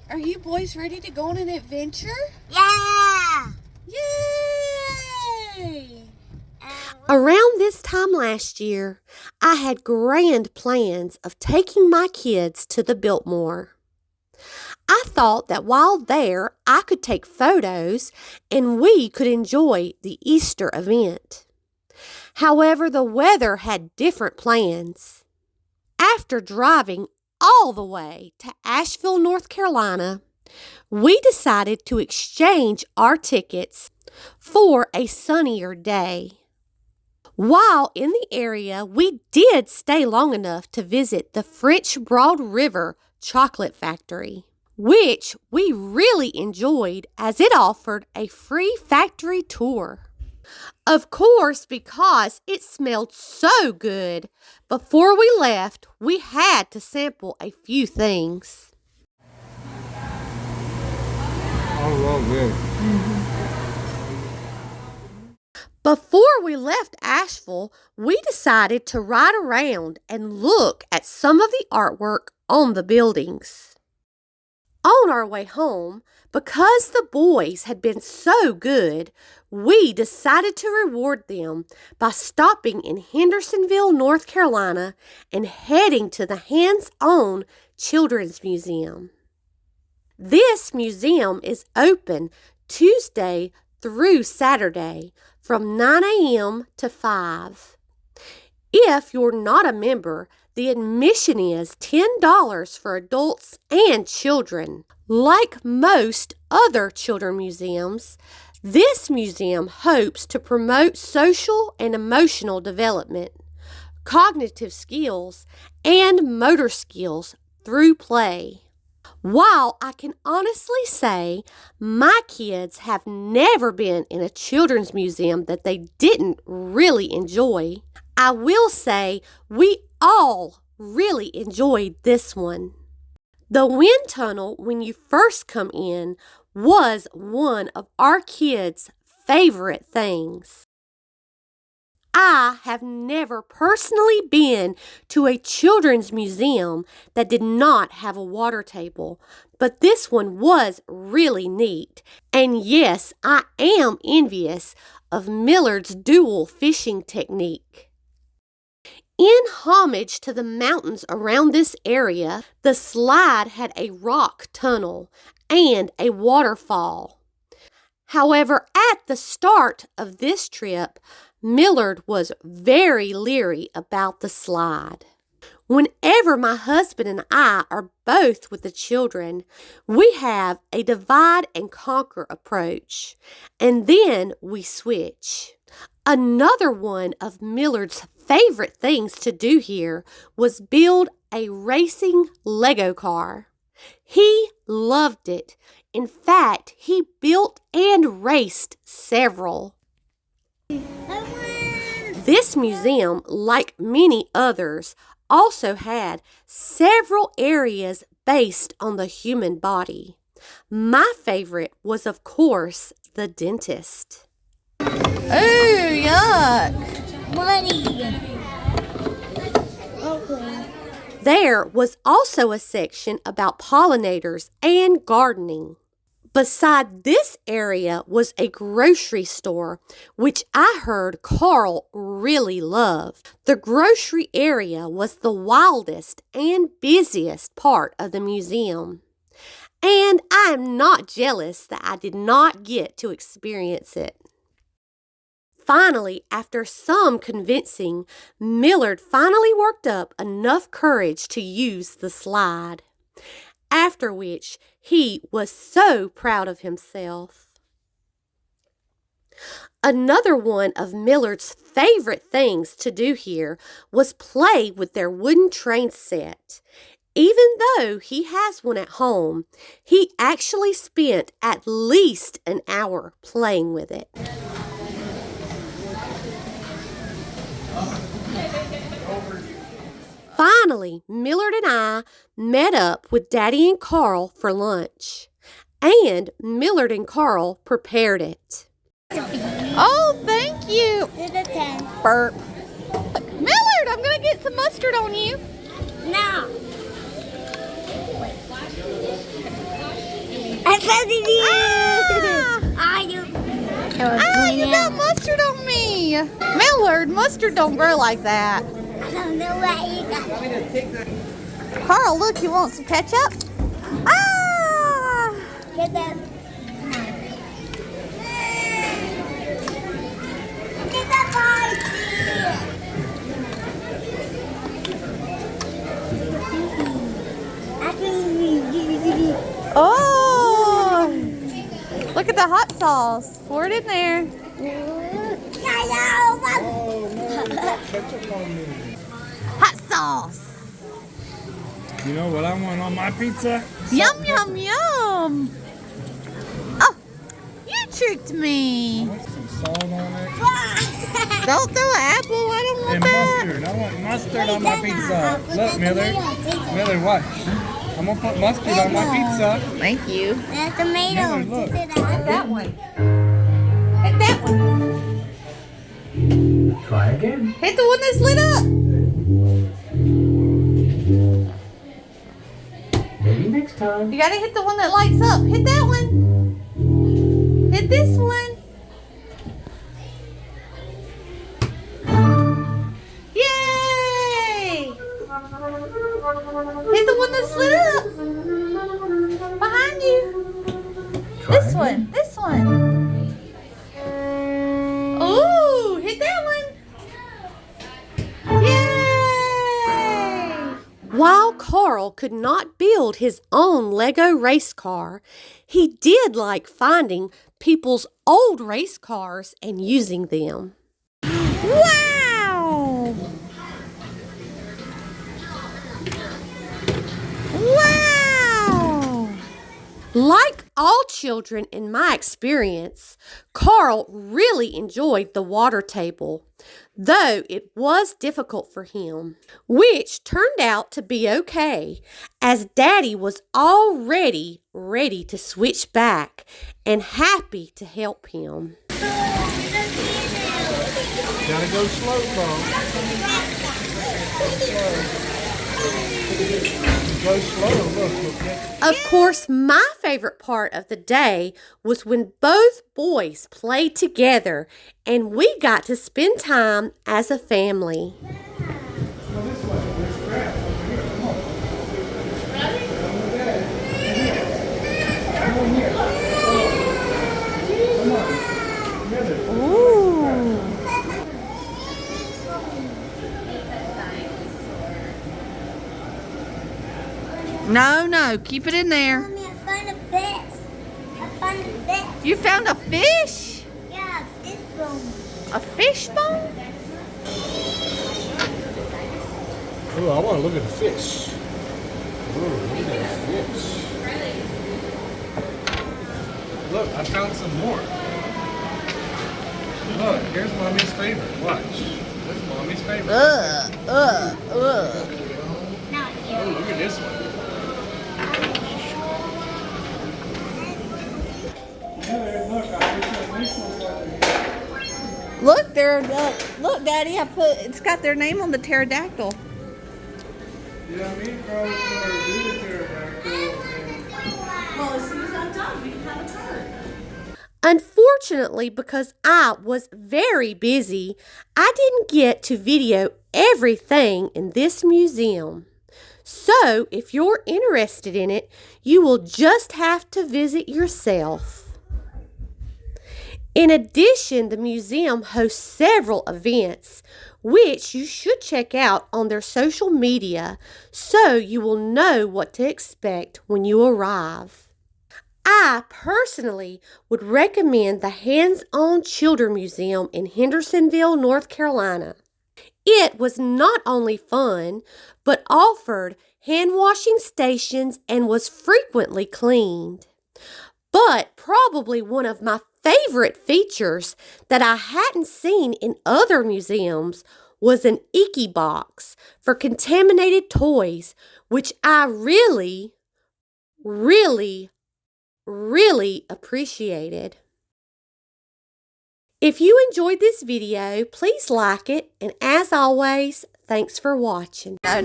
Are you boys ready to go on an adventure? Yeah! Yay! Around this time last year, I had grand plans of taking my kids to the Biltmore. I thought that while there, I could take photos and we could enjoy the Easter event. However, the weather had different plans. After driving all the way to Asheville, North Carolina, we decided to exchange our tickets for a sunnier day. While in the area, we did stay long enough to visit the French Broad River Chocolate Factory, which we really enjoyed as it offered a free factory tour. Of course, because it smelled so good, before we left, we had to sample a few things. I love this. Before we left Asheville, we decided to ride around and look at some of the artwork on the buildings. On our way home, because the boys had been so good, we decided to reward them by stopping in Hendersonville, North Carolina, and heading to the Hands-On Children's Museum. This museum is open Tuesday through Saturday from 9 a.m. to 5. If you're not a member, the admission is $10 for adults and children. Like most other children museums, this museum hopes to promote social and emotional development, cognitive skills, and motor skills through play. While I can honestly say my kids have never been in a children's museum that they didn't really enjoy, I will say we all really enjoyed this one. The wind tunnel, when you first come in, was one of our kids' favorite things. I have never personally been to a children's museum that did not have a water table, but this one was really neat. And yes, I am envious of Millard's dual fishing technique. In homage to the mountains around this area, the slide had a rock tunnel and a waterfall. However, at the start of this trip, Millard was very leery about the slide. Whenever my husband and I are both with the children, we have a divide and conquer approach, and then we switch. Another one of Millard's favorite things to do here was build a racing Lego car. He loved it. In fact, he built and raced several. This museum, like many others, also had several areas based on the human body. My favorite was, of course, the dentist. Ooh, yuck. Money. Okay. There was also a section about pollinators and gardening. Beside this area was a grocery store, which I heard Carl really loved. The grocery area was the wildest and busiest part of the museum. And I am not jealous that I did not get to experience it. Finally, after some convincing, Millard finally worked up enough courage to use the slide, after which he was so proud of himself. Another one of Millard's favorite things to do here was play with their wooden train set. Even though he has one at home, he actually spent at least an hour playing with it. Finally, Millard and I met up with Daddy and Carl for lunch, and Millard and Carl prepared it. Oh, thank you. To the 10. Burp. Millard, I'm going to get some mustard on you. Now. Ah, you got mustard on me. Millard, mustard don't grow like that. I don't know what you got. Carl, look, you want some ketchup? Ah! Get that. Get that Oh! Look at the hot sauce. Pour it in there. Ketchup on me. Hot sauce. You know what I want on my pizza? Yum, yum, yum. Oh, you tricked me. I want some salt on it. Don't throw an apple. I don't want And that. mustard. I want mustard on my pizza. Look, Miller. Miller, watch. I'm going to put mustard on my pizza. Thank you. That's tomato. Miller, look. That one. Hit that one. Try again. Hit the one that's lit up. Maybe next time. You gotta hit the one that lights up. Hit that one. Hit this one. Yay! Hit the one that's lit up. Behind you. Try This again. one. This one. Ooh, hit that one. Yay! While Carl could not build his own Lego race car, he did like finding people's old race cars and using them. Wow! Wow! Like all children in my experience, Carl really enjoyed the water table, though it was difficult for him, which turned out to be okay, as Daddy was already ready to switch back and happy to help him. Gotta go slow, Carl. Go slow. Look, get Of course, my favorite part of the day was when both boys played together and we got to spend time as a family. Ooh. No, keep it in there. Mommy, I found a fish. I found a fish. You found a fish? Yeah, this one. A fish bone? Oh, I want to look at the fish. Oh, look at the fish. Look, I found some more. Look, here's Mommy's favorite. Watch. This is Mommy's favorite. Ugh. Oh, look at this one. Look, look, Daddy, it's got their name on the pterodactyl. Yeah, me and Carl was going to do the pterodactyl. Well, as soon as I'm done, we can have a turn. Unfortunately, because I was very busy, I didn't get to video everything in this museum. So, if you're interested in it, you will just have to visit yourself. In addition, the museum hosts several events, which you should check out on their social media so you will know what to expect when you arrive. I personally would recommend the Hands-On Children Museum in Hendersonville, North Carolina. It was not only fun, but offered hand-washing stations and was frequently cleaned. But probably one of my favorite features that I hadn't seen in other museums was an Icky box for contaminated toys, which I really appreciated. If you enjoyed this video, please like it, and as always, thanks for watching. No.